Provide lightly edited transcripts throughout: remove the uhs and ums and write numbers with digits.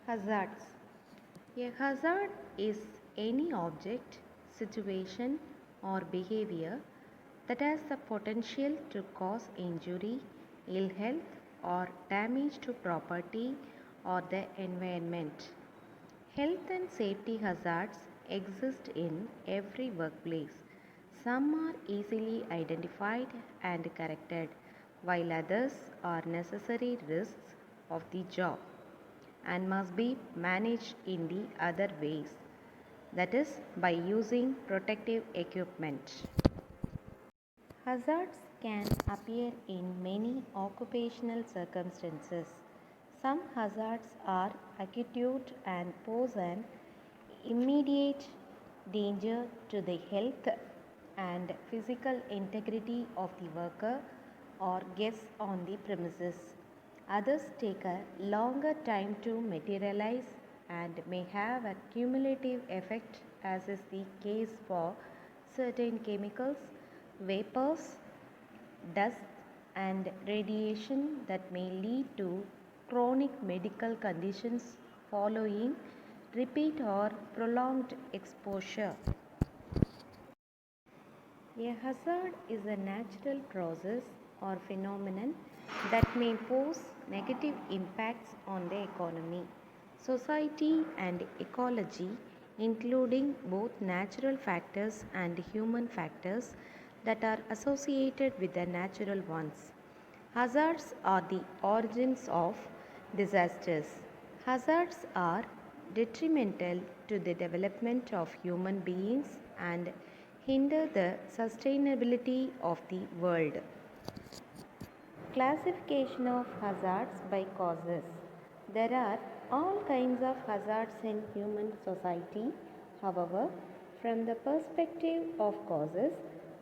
Hazards. A hazard is any object, situation, or behavior that has the potential to cause injury, ill health, or damage to property or the environment. Health and safety hazards exist in every workplace. Some are easily identified and corrected, while others are necessary risks of the job and must be managed in the other ways, that is, by using protective equipment. Hazards can appear in many occupational circumstances. Some hazards are acute and pose an immediate danger to the health and physical integrity of the worker or guests on the premises. Others take a longer time to materialize and may have a cumulative effect, as is the case for certain chemicals, vapors, dust, and radiation that may lead to chronic medical conditions following repeat or prolonged exposure. A hazard is a natural process or phenomenon that may pose negative impacts on the economy, society, and ecology, including both natural factors and human factors that are associated with the natural ones. Hazards are the origins of disasters. Hazards are detrimental to the development of human beings and hinder the sustainability of the world. Classification of hazards by causes. There are all kinds of hazards in human society. However, from the perspective of causes,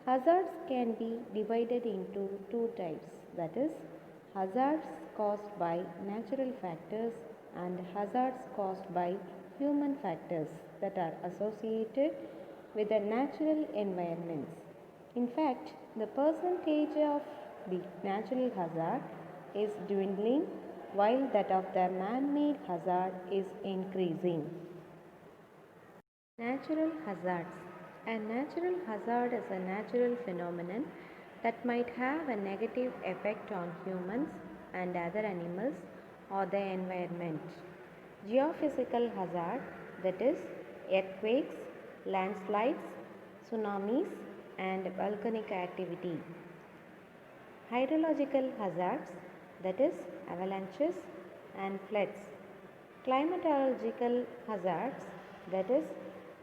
hazards can be divided into two types, that is, hazards caused by natural factors and hazards caused by human factors that are associated with the natural environments. In fact, the percentage of the natural hazard is dwindling while that of the man-made hazard is increasing. Natural hazards. A natural hazard is a natural phenomenon that might have a negative effect on humans and other animals or the environment. Geophysical hazard, that is, earthquakes, landslides, tsunamis, and volcanic activity. Hydrological hazards, that is, avalanches and floods. Climatological hazards, that is,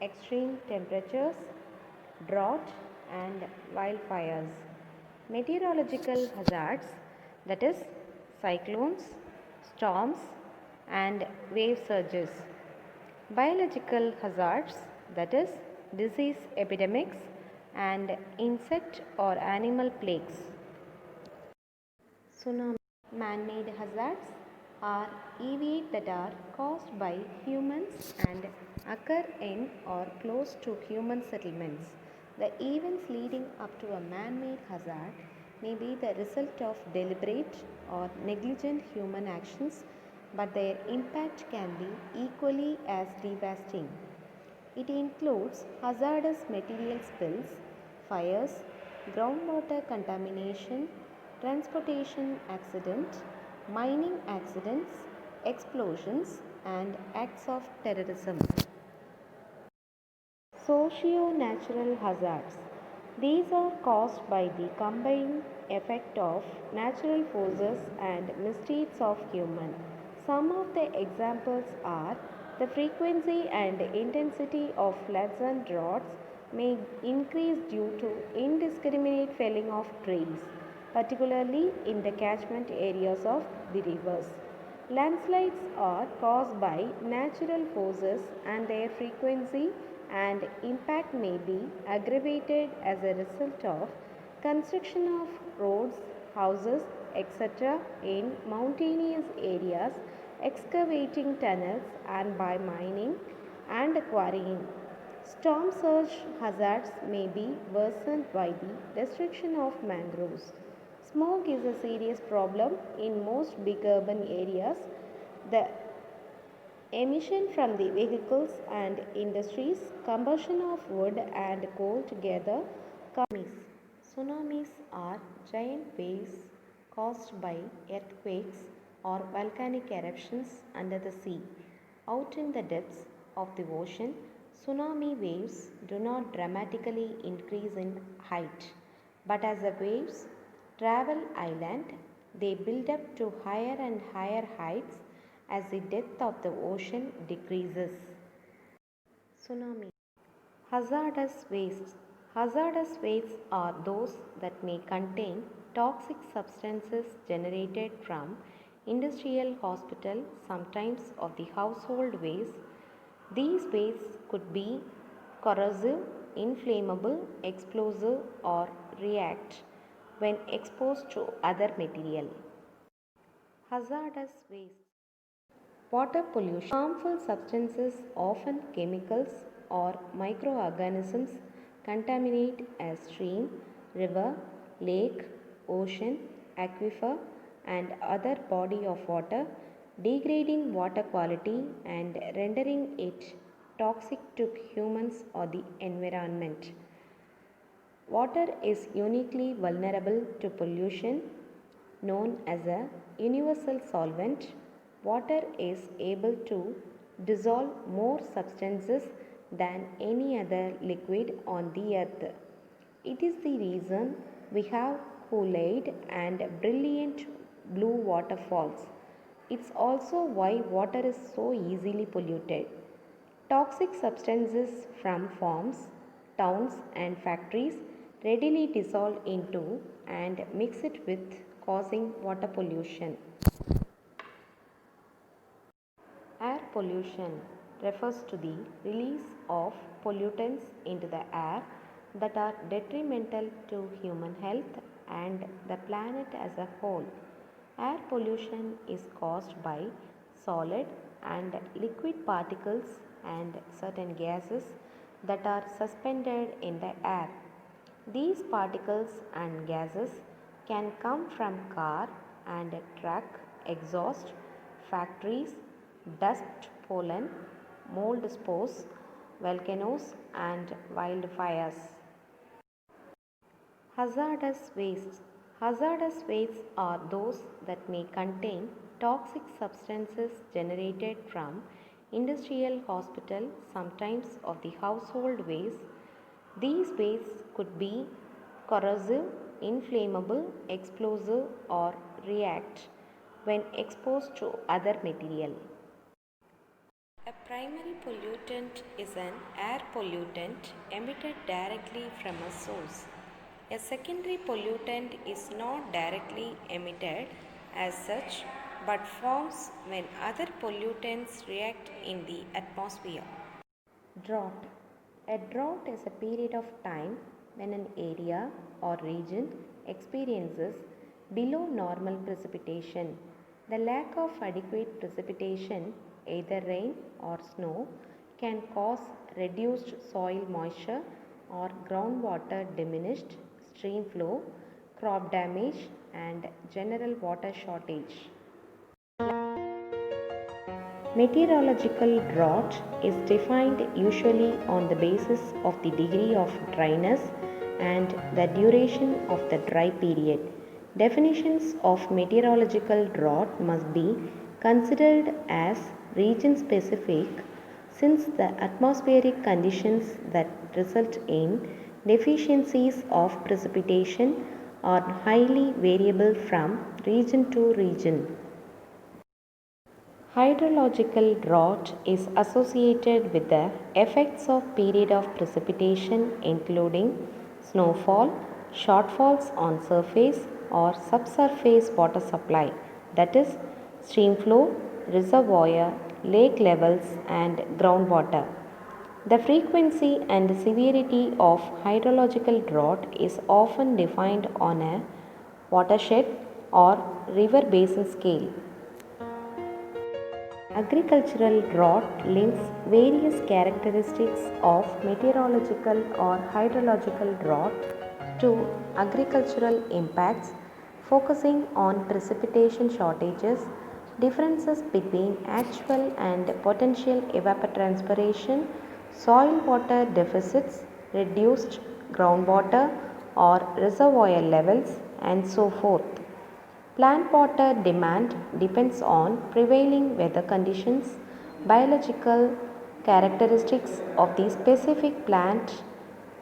extreme temperatures, drought, and wildfires. Meteorological hazards, that is, cyclones, storms, and wave surges. Biological hazards, that is, disease epidemics and insect or animal plagues. Tsunami. Man-made hazards are events that are caused by humans and occur in or close to human settlements. The events leading up to a man-made hazard may be the result of deliberate or negligent human actions, but their impact can be equally as devastating. It includes hazardous material spills, fires, groundwater contamination, transportation accidents, mining accidents, explosions, and acts of terrorism. Socio-natural hazards. These are caused by the combined effect of natural forces and misdeeds of human. Some of the examples are the frequency and intensity of floods and droughts may increase due to indiscriminate felling of trees, particularly in the catchment areas of the rivers. Landslides are caused by natural forces and their frequency and impact may be aggravated as a result of construction of roads, houses, etc. in mountainous areas, excavating tunnels and by mining and quarrying. Storm surge hazards may be worsened by the destruction of mangroves. Smoke is a serious problem in most big urban areas. The Emission from the vehicles and industries, combustion of wood and coal together. Tsunamis. Tsunamis are giant waves caused by earthquakes or volcanic eruptions under the sea. Out in the depths of the ocean, tsunami waves do not dramatically increase in height, but as the waves travel inland, they build up to higher and higher heights as the depth of the ocean decreases. Tsunami. Hazardous wastes. Hazardous wastes are those that may contain toxic substances generated from industrial, hospital, sometimes of the household waste. These wastes could be corrosive, inflammable, explosive, or react when exposed to other material. Hazardous waste. Water pollution. Harmful substances, often chemicals or microorganisms, contaminate a stream, river, lake, ocean, aquifer, and other body of water, degrading water quality and rendering it toxic to humans or the environment. Water is uniquely vulnerable to pollution. Known as a universal solvent, water is able to dissolve more substances than any other liquid on the earth. It is the reason we have Kool-Aid and brilliant blue waterfalls. It's also why water is so easily polluted. Toxic substances from farms, towns, and factories readily dissolve into and mix it with, causing water pollution. Air pollution refers to the release of pollutants into the air that are detrimental to human health and the planet as a whole. Air pollution is caused by solid and liquid particles and certain gases that are suspended in the air. These particles and gases can come from car and truck exhaust, factories, dust, pollen, mold spores, volcanoes, and wildfires. Hazardous wastes. Hazardous wastes are those that may contain toxic substances generated from industrial, hospital, sometimes of the household waste. These wastes could be corrosive, inflammable, explosive, or react when exposed to other material. A primary pollutant is an air pollutant emitted directly from a source. A secondary pollutant is not directly emitted as such but forms when other pollutants react in the atmosphere. Drought. A drought is a period of time when an area or region experiences below normal precipitation. The lack of adequate precipitation, either rain or snow, can cause reduced soil moisture or groundwater diminished, stream flow, crop damage, and general water shortage. Meteorological drought is defined usually on the basis of the degree of dryness and the duration of the dry period. Definitions of meteorological drought must be considered as region specific since the atmospheric conditions that result in deficiencies of precipitation are highly variable from region to region. Hydrological drought is associated with the effects of period of precipitation including snowfall, shortfalls on surface or subsurface water supply, that is stream flow, reservoir, lake levels and groundwater. The frequency and severity of hydrological drought is often defined on a watershed or river basin scale. Agricultural drought links various characteristics of meteorological or hydrological drought to agricultural impacts, focusing on precipitation shortages, Differences between actual and potential evapotranspiration, soil water deficits, reduced groundwater or reservoir levels, and so forth. Plant water demand depends on prevailing weather conditions, biological characteristics of the specific plant,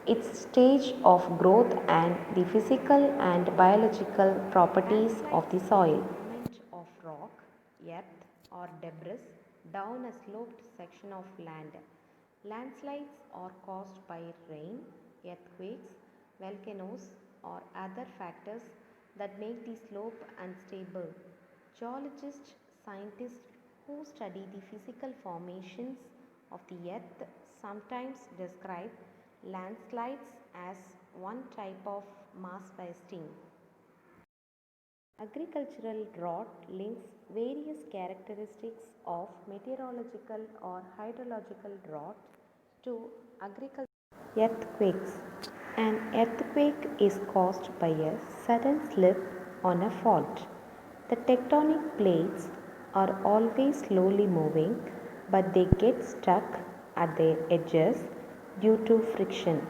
its stage of growth, and the physical and biological properties of the soil. Movement of rock, earth, or debris down a sloped section of land. Landslides are caused by rain, earthquakes, volcanoes, or other factors that make the slope unstable. Geologists, scientists who study the physical formations of the earth sometimes describe landslides as one type of mass wasting. Agricultural drought links various characteristics of meteorological or hydrological drought to agricultural earthquakes. An earthquake is caused by a sudden slip on a fault. The tectonic plates are always slowly moving, but they get stuck at their edges due to friction.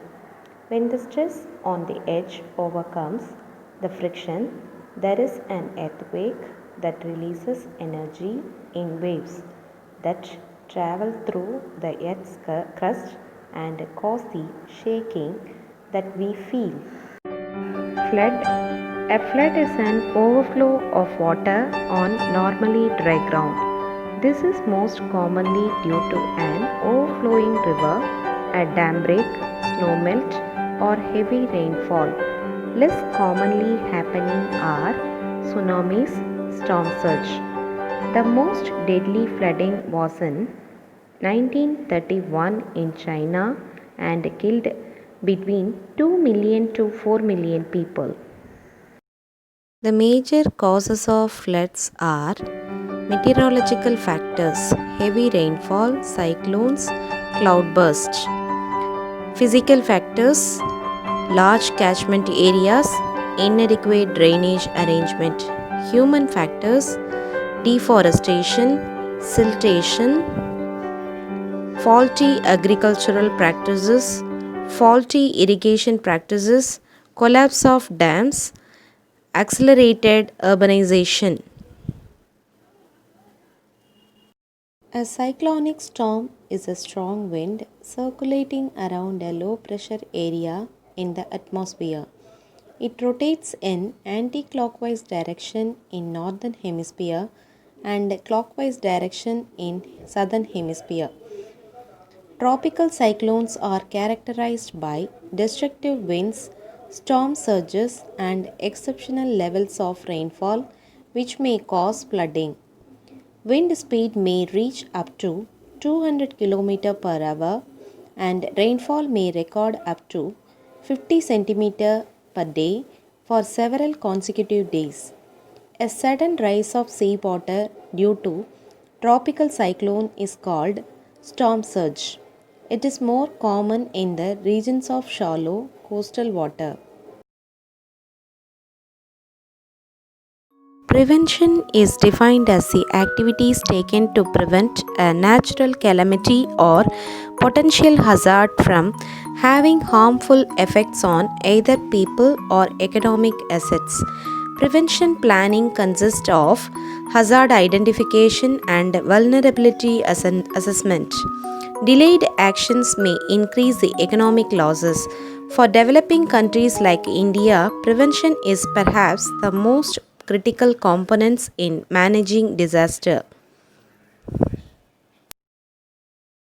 When the stress on the edge overcomes the friction, there is an earthquake that releases energy in waves that travel through the earth's crust and cause the shaking that we feel. Flood. A flood is an overflow of water on normally dry ground. This is most commonly due to an overflowing river, a dam break, snow melt, or heavy rainfall. Less commonly happening are tsunamis, storm surge. The most deadly flooding was in 1931 in China and killed between 2 million to 4 million people. The major causes of floods are meteorological factors, heavy rainfall, cyclones, cloudbursts. Physical factors, large catchment areas, inadequate drainage arrangement. Human factors, deforestation, siltation, faulty agricultural practices, faulty irrigation practices, collapse of dams, accelerated urbanization. A cyclonic storm is a strong wind circulating around a low pressure area in the atmosphere. It rotates in anti-clockwise direction in northern hemisphere and clockwise direction in southern hemisphere. Tropical cyclones are characterized by destructive winds, storm surges, and exceptional levels of rainfall which may cause flooding. Wind speed may reach up to 200 km per hour and rainfall may record up to 50 cm per day for several consecutive days. A sudden rise of seawater due to tropical cyclone is called storm surge. It is more common in the regions of shallow coastal water. Prevention is defined as the activities taken to prevent a natural calamity or potential hazard from having harmful effects on either people or economic assets. Prevention planning consists of hazard identification and vulnerability assessment. Delayed actions may increase the economic losses. For developing countries like India, prevention is perhaps the most critical components in managing disaster.